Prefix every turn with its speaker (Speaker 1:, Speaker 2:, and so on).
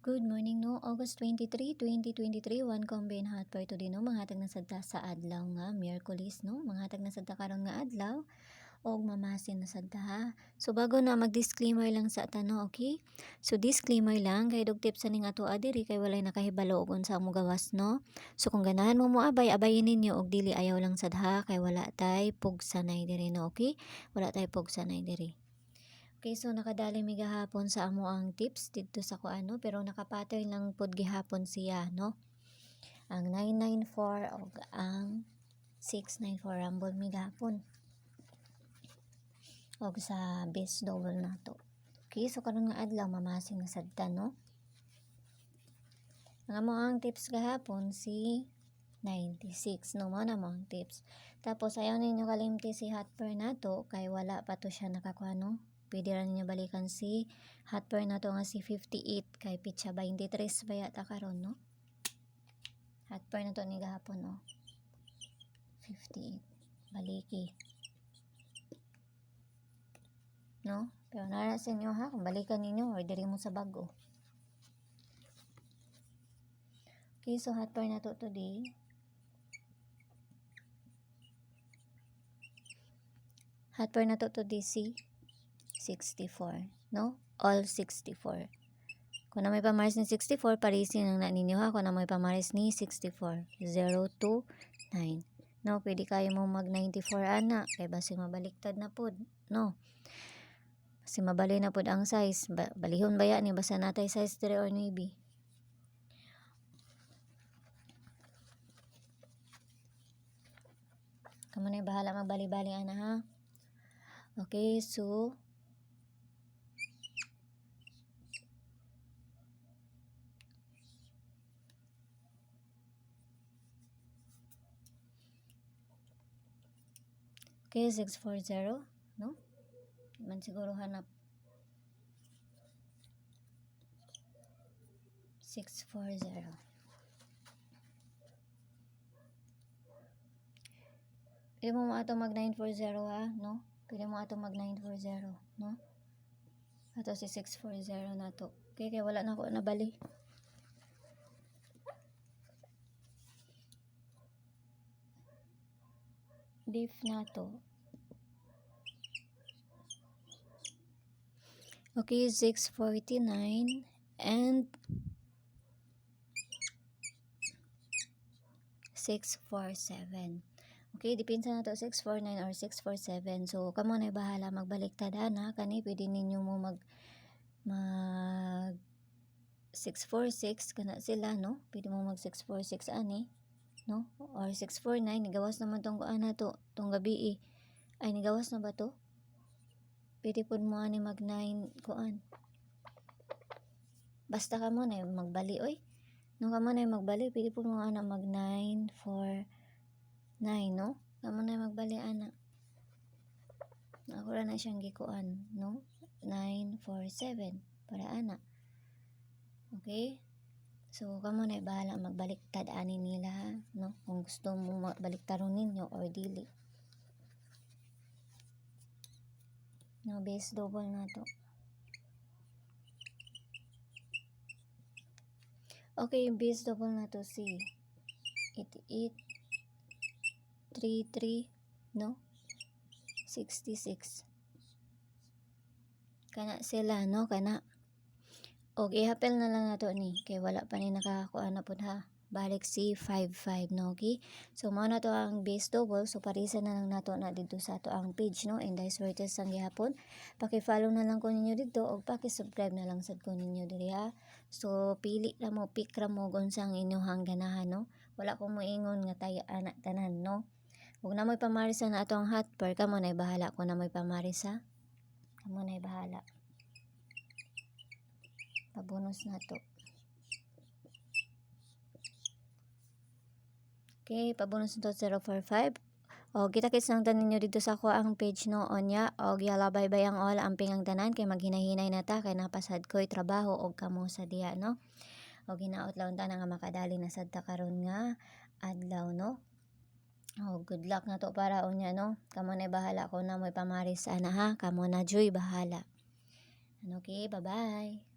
Speaker 1: Good morning no, August 23, 2023, one combine hot for today no, manghatag na sadta sa adlaw nga, Miyerkules no, manghatag na sadta karon nga adlaw, og mamasin na sadta ha. So bago na mag-disclaimer lang sa tano, okay? So disclaimer lang, kay dog tips sa ning ato adiri kay walay nakahibalo og unsa mo gawas no. So kung ganahan mo moabay, abayin ninyo og dili ayaw lang sad ha, kay wala tay pugsanay diri no, okay? Wala tay pugsanay diri. Okay, so nakadali mi gahapon sa amo ang tips dito sa kuano pero nakapattern lang pod gihapon siya no. Ang 994 o ang 694 rumble mi gahapon. Og sa base double na to. Okay, so karon nga adlaw mamasing na sadta no. Ang amo ang tips gahapon si 96 no mo na mo ang tips. Tapos ayaw ninyo kalimti si hotper nato kay wala pa to siya nakakuano. Pwede rin niyo balikan si hotper na to nga si 58 kay pitsa 23 ba yata karon no. Hotper na to ni gahapon no. 58 baliki. No? Pero nara sa inyo ha kung balikan ninyo or diri mo sa bago. Okay, so hotper na to today. Hotper na to today si 64, no? All 64. Kung na may pamaris ni 64, parisin ang na ninyo ha. Kung na may pamaris ni 64, 0 to 9. No, pwede kayo mo mag 94 ana. Kaya basi mabaliktad na pod, no? Kasi mabali na pod ang size. Balihon ba yan? Basta natay size 3 or navy. Kamu na bahala magbali-bali ana ha. Okay, so okay, 640, no? Man siguro hanap 640. Pwede mo ato mag 940 ha, no? Pwede mo ato mag 940, no? Ato si 640 na to. Okay, kaya wala na ako nabali. Beef na to. Okay, 649 and 647. Okay, depende na to 649 or 647. So, kamo na bahala magbaliktad na kani pwede ninyo mo mag 646 kana sila no. Pwede mo mag 646 ani, no? Or 649 nigawas naman tong kuan na to, tong gabi ay nigawas na ba to? Pwede pud mo ani mag 9 kuan. Basta kamo na magbali oy. No kamo na magbali, pwede pud mo ana mag 949 no? Kamo na magbali ana. Ako ra na siyang gikuan, no? 947 para ana. Okay? So, kamo na bahala magbaliktad ani nila, no? Kung gusto mo magbaliktadon ninyo or dili. No, base double na to. Okay, base double na to si 8833, no? 66. Kana sila, no? Kana. Og ihapel na lang nato ni kay wala pa ni nakakuha na pud ha. Balik si 55 no, okay? So mao na to ang base double, so parisa na lang nato na dito sa ato ang page no, and dice sortes ang gihapon. Paki-follow na lang ko ninyo dito og paki-subscribe na lang sad ko ninyo diri ha. So pili ra mo, pick ra mo unsang inyong ganahan no. Wala ko moingon nga tayo anak tanan no. Ug na mo'y pamarisa na ato ang hotper, kamo na bahala ko na mo'y pamarisa. Kamo na bahala. Pabonus na to. Okay, pabonus na to 045. O kita-kits lang tanin nyo dito sa ko ang page no onya. O yala bye-bye ang all ang pingang tanan kay maghinahinay na ta kay napasad ko'y trabaho og kamo sa diya no. O ginaot lang ta nga makadali na sad ta karon nga adlaw no. Oh, good luck na to para unya no. Kamo na bahala ko na mo'y pamaris ana ha. Kamo na joy bahala. Okay, bye-bye.